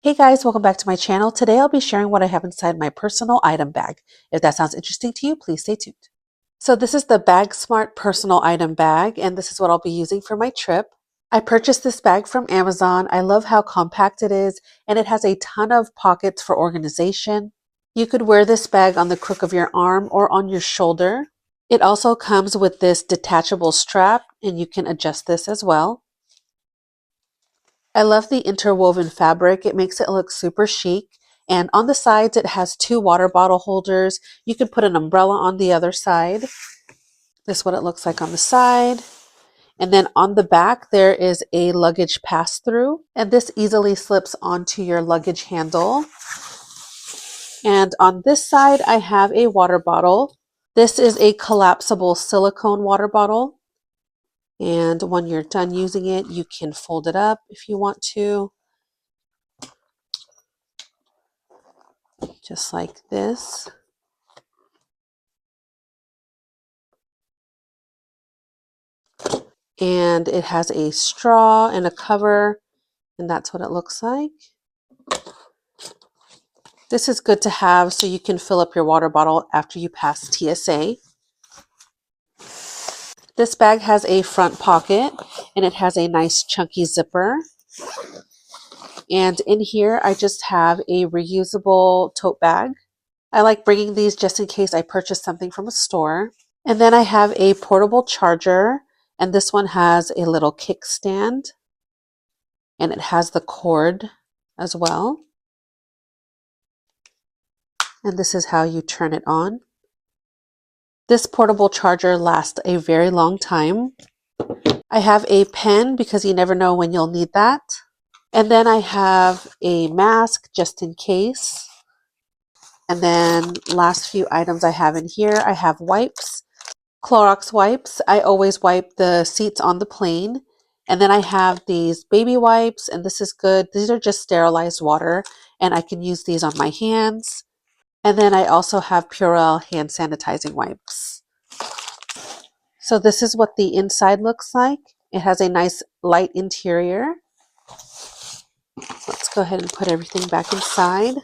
Hey guys, welcome back to my channel. Today I'll be sharing what I have inside my personal item bag. If that sounds interesting to you, please stay tuned. So this is the Bag Smart personal item bag, and this is what I'll be using for my trip. I purchased this bag from Amazon. I love how compact it is, and it has a ton of pockets for organization. You could wear this bag on the crook of your arm or on your shoulder. It also comes with this detachable strap, and you can adjust this as well. I love the interwoven fabric. It makes it look super chic. And on the sides, it has two water bottle holders. You can put an umbrella on the other side. This is what it looks like on the side. And then on the back, there is a luggage pass-through. And this easily slips onto your luggage handle. And on this side, I have a water bottle. This is a collapsible silicone water bottle. And when you're done using it, you can fold it up if you want to. Just like this. And it has a straw and a cover, and that's what it looks like. This is good to have so you can fill up your water bottle after you pass TSA. This bag has a front pocket, and it has a nice chunky zipper. And in here, I just have a reusable tote bag. I like bringing these just in case I purchase something from a store. And then I have a portable charger, and this one has a little kickstand, and it has the cord as well. And this is how you turn it on. This portable charger lasts a very long time. I have a pen because you never know when you'll need that. And then I have a mask just in case. And then last few items I have in here, I have wipes, Clorox wipes. I always wipe the seats on the plane. And then I have these baby wipes, and this is good. These are just sterilized water, and I can use these on my hands. And then I also have Purell hand sanitizing wipes. So this is what the inside looks like. It has a nice light interior. Let's go ahead and put everything back inside.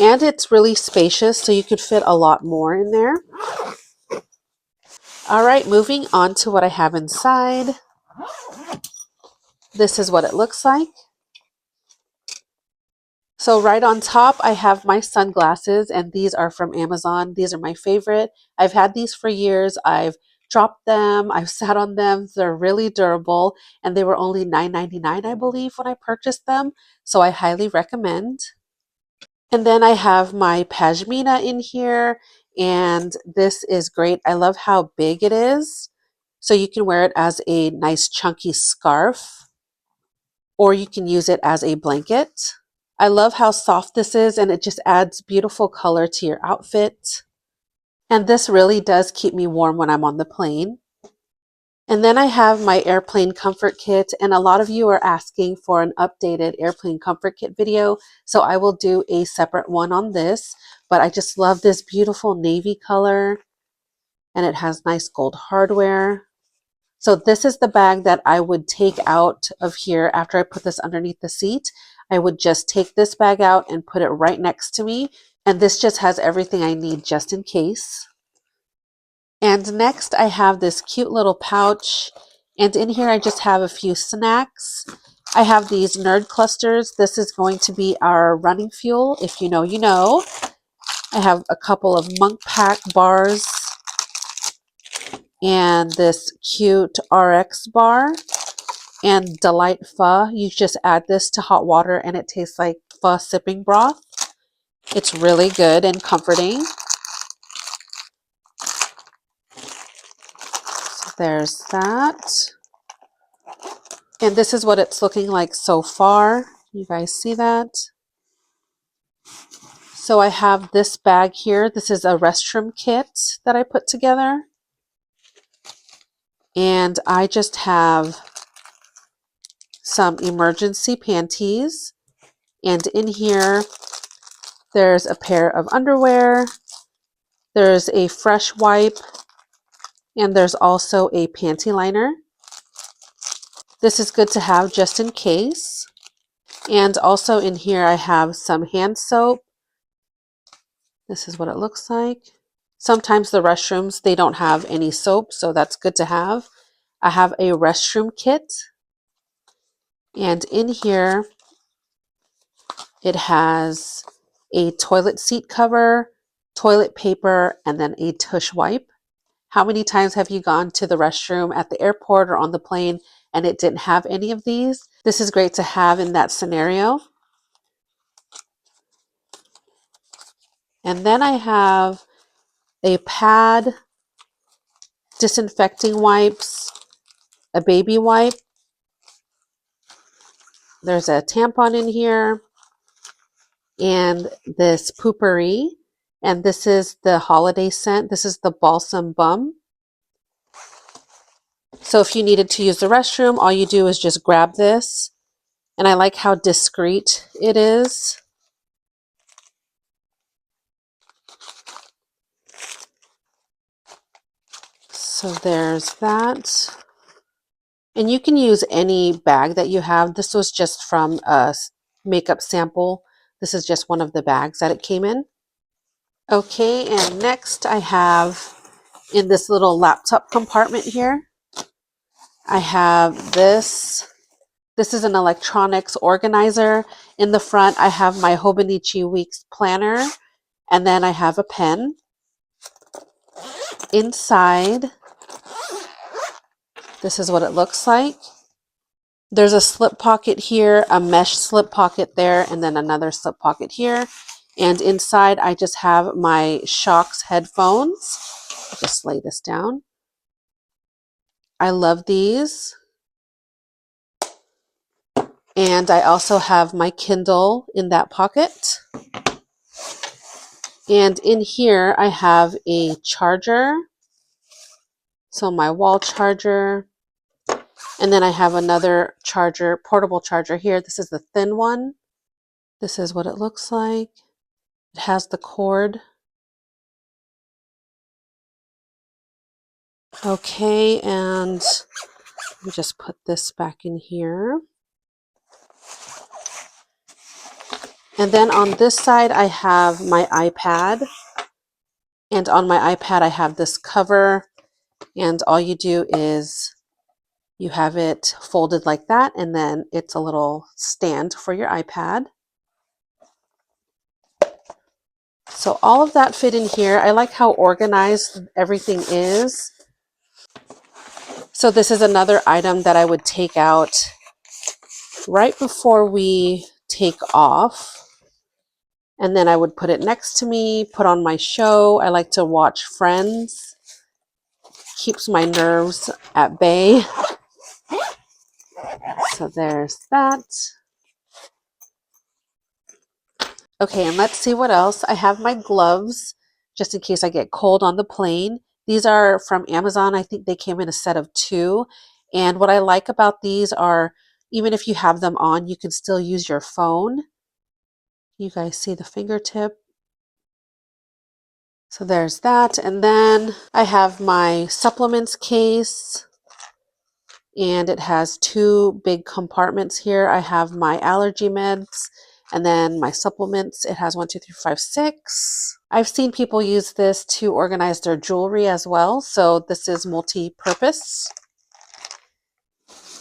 And it's really spacious, so you could fit a lot more in there. All right, moving on to what I have inside. This is what it looks like. So right on top, I have my sunglasses, and these are from Amazon. These are my favorite. I've had these for years. I've dropped them. I've sat on them. They're really durable, and they were only $9.99, I believe, when I purchased them. So I highly recommend. And then I have my pashmina in here, and this is great. I love how big it is. So you can wear it as a nice chunky scarf, or you can use it as a blanket. I love how soft this is, and it just adds beautiful color to your outfit. And this really does keep me warm when I'm on the plane. And then I have my airplane comfort kit, and a lot of you are asking for an updated airplane comfort kit video, so I will do a separate one on this. But I just love this beautiful navy color, and it has nice gold hardware. So this is the bag that I would take out of here after I put this underneath the seat. I would just take this bag out and put it right next to me. And this just has everything I need just in case. And next I have this cute little pouch. And in here I just have a few snacks. I have these nerd clusters. This is going to be our running fuel. If you know, you know. I have a couple of Monk Pack bars and this cute RX bar and Delight Pho. You just add this to hot water and it tastes like pho sipping broth. It's really good and comforting. So there's that. And this is what it's looking like so far. You guys see that? So I have this bag here. This is a restroom kit that I put together. And I just have some emergency panties. And in here, there's a pair of underwear. There's a fresh wipe. And there's also a panty liner. This is good to have just in case. And also in here, I have some hand soap. This is what it looks like. Sometimes the restrooms, they don't have any soap, so that's good to have. I have a restroom kit. And in here, it has a toilet seat cover, toilet paper, and then a tush wipe. How many times have you gone to the restroom at the airport or on the plane and it didn't have any of these? This is great to have in that scenario. And then I have a pad, disinfecting wipes, a baby wipe. There's a tampon in here and this poopery. And this is the holiday scent. This is the Balsam Bum. So if you needed to use the restroom, all you do is just grab this. And I like how discreet it is. So there's that. And you can use any bag that you have. This was just from a makeup sample. This is just one of the bags that it came in. Okay, and next I have in this little laptop compartment here, I have this. This is an electronics organizer. In the front, I have my Hobonichi Weeks planner, and then I have a pen. Inside, this is what it looks like. There's a slip pocket here, a mesh slip pocket there, and then another slip pocket here. And inside, I just have my Shocks headphones. I'll just lay this down. I love these. And I also have my Kindle in that pocket. And in here, I have a charger. So my wall charger. And then I have another charger, portable charger here. This is the thin one. This is what it looks like. It has the cord. Okay, and let me just put this back in here. And then on this side, I have my iPad. And on my iPad, I have this cover. And all you do is you have it folded like that, and then it's a little stand for your iPad. So all of that fit in here. I like how organized everything is. So this is another item that I would take out right before we take off. And then I would put it next to me, put on my show. I like to watch Friends. Keeps my nerves at bay. So there's that. Okay, and let's see what else. I have my gloves, just in case I get cold on the plane. These are from Amazon. I think they came in a set of 2. And what I like about these are, even if you have them on, you can still use your phone. You guys see the fingertip? So there's that. And then I have my supplements case. And it has 2 big compartments here. I have my allergy meds and then my supplements. It has 1, 2, 3, 4, 5, 6. I've seen people use this to organize their jewelry as well. So this is multi-purpose.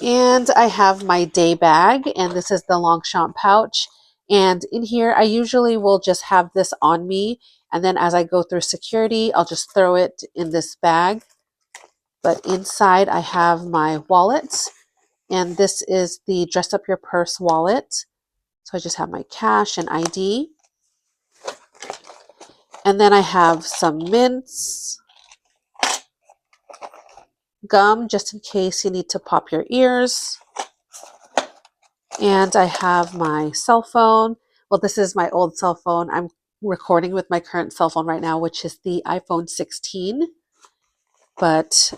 And I have my day bag, and this is the Longchamp pouch. And in here, I usually will just have this on me. And then as I go through security, I'll just throw it in this bag. But inside, I have my wallet. And this is the Dress Up Your Purse wallet. So I just have my cash and ID. And then I have some mints, gum, just in case you need to pop your ears. And I have my cell phone. Well, this is my old cell phone. I'm recording with my current cell phone right now, which is the iPhone 16. But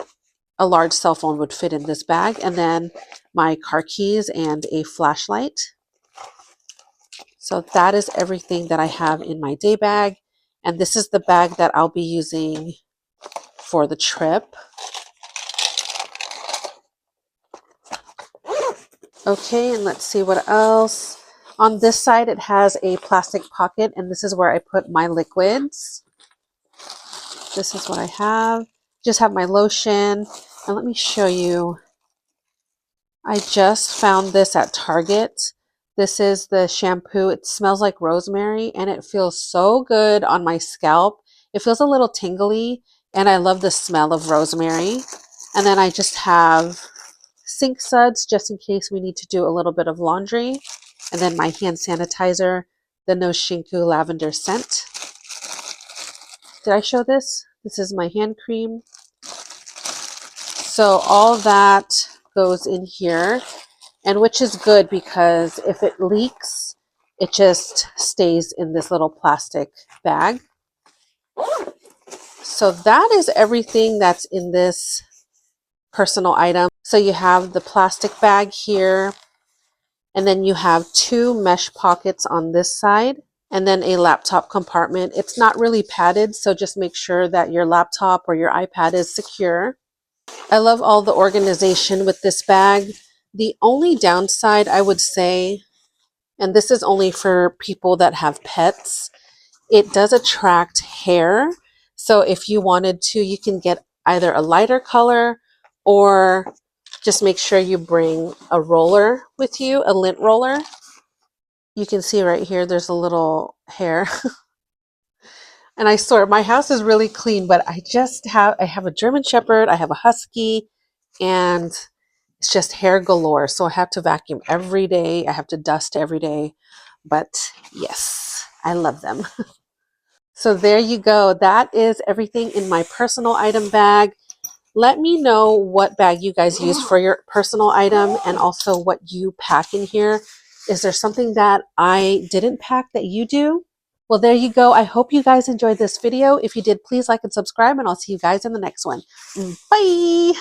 a large cell phone would fit in this bag. And then my car keys and a flashlight. So that is everything that I have in my day bag. And this is the bag that I'll be using for the trip. Okay, and let's see what else. On this side, it has a plastic pocket, and this is where I put my liquids. This is what I have. Just have my lotion. And let me show you. I just found this at Target. This is the shampoo. It smells like rosemary, and it feels so good on my scalp. It feels a little tingly, and I love the smell of rosemary. And then I just have sink suds just in case we need to do a little bit of laundry. And then my hand sanitizer, the No Shinku lavender scent. Did I show this? This is my hand cream. So all that goes in here, and which is good because if it leaks, it just stays in this little plastic bag. So that is everything that's in this personal item. So you have the plastic bag here, and then you have 2 mesh pockets on this side, and then a laptop compartment. It's not really padded, so just make sure that your laptop or your iPad is secure. I love all the organization with this bag. The only downside I would say, and this is only for people that have pets, it does attract hair. So if you wanted to, you can get either a lighter color or just make sure you bring a roller with you, a lint roller. You can see right here, there's a little hair. And I swear, my house is really clean, but I have a German Shepherd, I have a Husky, and it's just hair galore. So I have to vacuum every day. I have to dust every day. But yes, I love them. So there you go. That is everything in my personal item bag. Let me know what bag you guys use for your personal item and also what you pack in here. Is there something that I didn't pack that you do? Well, there you go. I hope you guys enjoyed this video. If you did, please like and subscribe, and I'll see you guys in the next one. Bye!